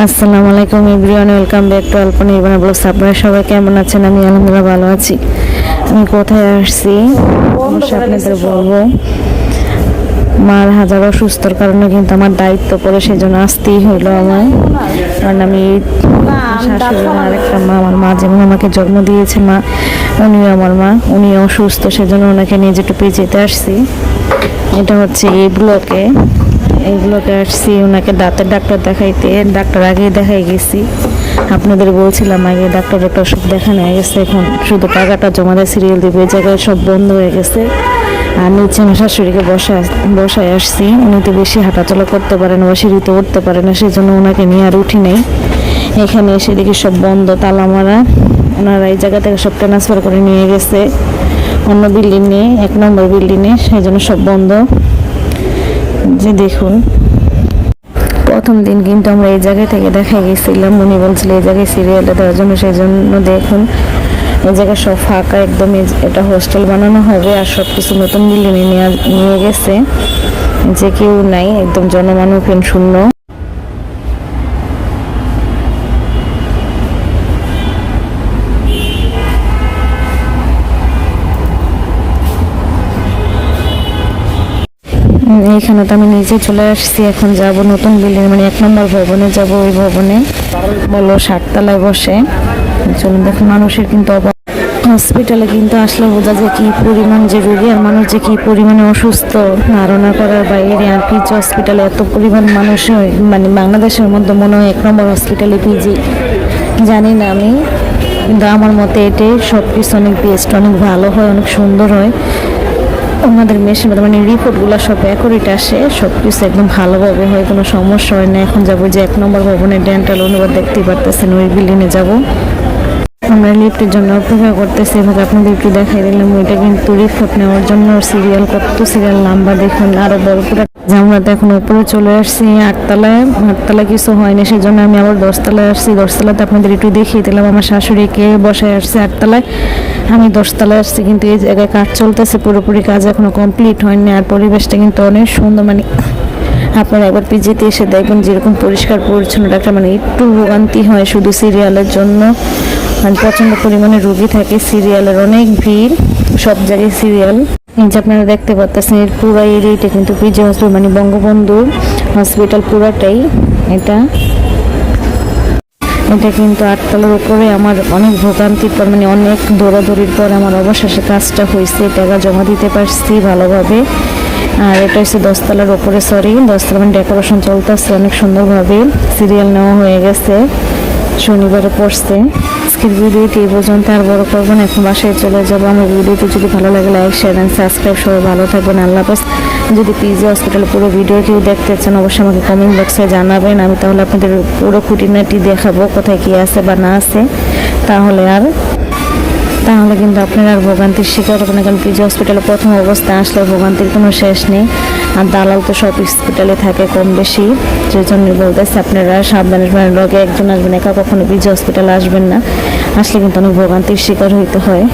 আসসালামু আলাইকুম everyone, welcome back to Alpana Irbana blogs. আপনারা সবাই কেমন আছেন? আমি আলহামদুলিল্লাহ ভালো আছি। আমি কোথায় আসছি অবশ্যই আপনাদের বলবো। মার হাজার অসুস্থর কারণে কিন্তু আমার দায়িত্ব পড়ে, সেই জন্য আসতেই হইলো আমার। কারণ আমি শাশুড়ি আরেকটা মা, আমার মা যেমন আমাকে জন্ম দিয়েছে, মা উনিও আমার মা, উনি অসুস্থ, সেজন্য ওনাকে নিয়ে যেটু যেতে আসছি। এটা হচ্ছে এইগুলোকে আসছি ওনাকে দাঁতের ডাক্তার দেখাইতে। ডাক্তার আগেই দেখাই গেছি, আপনাদের বলছিলাম আগে ডাক্তারের ওষুধ দেখানো হয়ে গেছে। এখন শুধু টাকাটা জমা দেয়, সিরিয়াল দিবে, এই জায়গায় সব বন্ধ হয়ে গেছে। আর নিচে আমার শাশুড়িকে বসায় আসছি। উনি তো বেশি হাঁটাচলা করতে পারেন বা সিঁড়িতে উঠতে পারে না, সেই জন্য ওনাকে নিয়ে আর উঠি নেই। এখানে এসে দেখি সব বন্ধ, তালা মারা। ওনারা এই জায়গা থেকে সব ট্রান্সফার করে নিয়ে গেছে অন্য বিল্ডিংয়ে, 1 নম্বর বিল্ডিংয়ে, সেই জন্য সব বন্ধ। যে দেখুন, প্রথম দিন কিন্তু আমরা এই জায়গা থেকে দেখা গেছিলাম, উনি বলছিল এই জায়গায় সিরিয়ালটা দেওয়ার জন্য, সেই জন্য দেখুন এই জায়গায় সব ফাঁকা একদম। এটা হোস্টেল বানানো হবে, আর সব কিছু নতুন বিল্ডিংয়ে নিয়ে গেছে, যে কেউ নাই, একদম জনমানবহীন শূন্য। এইখানে তো আমি নিজে চলে আসছি। এখন যাব নতুন বিল্ডিং, মানে 1 নম্বর ভবনে যাব। ওই ভবনে বলো 7 তলায় বসে। চলুন দেখুন, মানুষের কিন্তু হসপিটালে কিন্তু আসলে বোঝা যায় কি পরিমাণ যে রোগী আর মানুষ যে কি পরিমাণে অসুস্থ, ধারণা করার বাইরে। আর পিজি হসপিটালে এত পরিমাণ মানুষ, মানে বাংলাদেশের মধ্যে মনে হয় 1 নম্বর হসপিটালে পিজি, জানি না আমি, কিন্তু আমার মতে এটাই সব কিছু অনেক বেস্ট, অনেক ভালো হয়, অনেক সুন্দর হয়। ওনাদের মেশিন মানে রিপোর্টগুলো সব অ্যাকুরেট আসে, সব কিছু একদম ভালোভাবে হয়, কোনো সমস্যা হয় না। এখন যাবো যে 1 নম্বর ভবনে ডেন্টাল অনুবাদ, দেখতেই পারতেছেন ওই বিল্ডিংয়ে যাব। আমরা লিফটের জন্য অপেক্ষা করতেছি এবং আপনাদের একটু দেখাই দিলাম। ওইটা কিন্তু রিপোর্ট নেওয়ার জন্য সিরিয়াল, কত সিরিয়াল নাম্বার দেখুন, আরো বড় করে। আমরা তো এখন উপরে চলে আসছি 8 তলায়। 8 তলায় কিছু হয়নি, সেই জন্য আমি আবার 10 তলায় আসছি। 10 তলাতে আপনাদের একটু দেখিয়ে দিলাম। আমার শাশুড়িকে বসায় আসছে 8 তলায়, আমি 10 তলায় আসছি। কিন্তু এই জায়গায় কাজ চলতেছে, পুরোপুরি কাজ এখনো কমপ্লিট হয়নি। আর পরিবেশটা কিন্তু অনেক সুন্দর, মানে আপনারা একবার পিজিতে এসে দেখবেন যেরকম পরিষ্কার পরিচ্ছন্ন। একটা মানে একটু ভোগান্তি হয় শুধু সিরিয়ালের জন্য, মানে প্রচণ্ড পরিমাণে রোগী থাকে, সিরিয়ালের অনেক ভিড়, সব জায়গায় সিরিয়াল। যে আপনারা দেখতে পাচ্ছেন এর পুরো এরিয়াটা কিন্তু পিজি হসপিটাল, মানে বঙ্গবন্ধু হসপিটাল পুরাটাই। এটা কিন্তু 8 তলার উপরে। আমার অনেক ভোগান্তির পর, মানে অনেক দৌড়াদৌড়ির পর আমার অবশেষে কাজটা হয়েছে, টাকা জমা দিতে পারছি ভালোভাবে। আর এটা হচ্ছে 10 তলার উপরে, 10 তলা, মানে ডেকোরেশন চলতেছে অনেক সুন্দরভাবে। সিরিয়াল নেওয়া হয়ে গেছে, শনিবারে পড়ছে। আজকের ভিডিওটি এই পর্যন্ত, আর বড় করবো না, এখন বাসায় চলে যাবো। আমার ভিডিওটি যদি ভালো লাগে লাইক, শেয়ার অ্যান্ড সাবস্ক্রাইব। সবাই ভালো থাকবেন, আল্লাহ হাফেজ। যদি পিজি হসপিটাল পুরো ভিডিও কেউ দেখতে চান অবশ্যই আমাকে কমেন্ট বক্সে জানাবেন। আমি তাহলে আপনাদের পুরো খুঁটিনাটি দেখাবো, কোথায় কী আছে বা না আছে। তাহলে কিন্তু আপনারা আর ভোগান্তির শিকার হবে না, কারণ পিজি হসপিটালে প্রথম অবস্থায় আসলে ভোগান্তির কোনো শেষ নেই। আর দালাল তো সব হসপিটালে থাকে কম বেশি, সেই জন্য বলতেছে আপনারা সাবধানে আসবেন, লগে একজন আসবেন, একা কখনো পিজি হসপিটালে আসবেন না। আসলে কিন্তু অনেক ভোগান্তির শিকার হইতে হয়।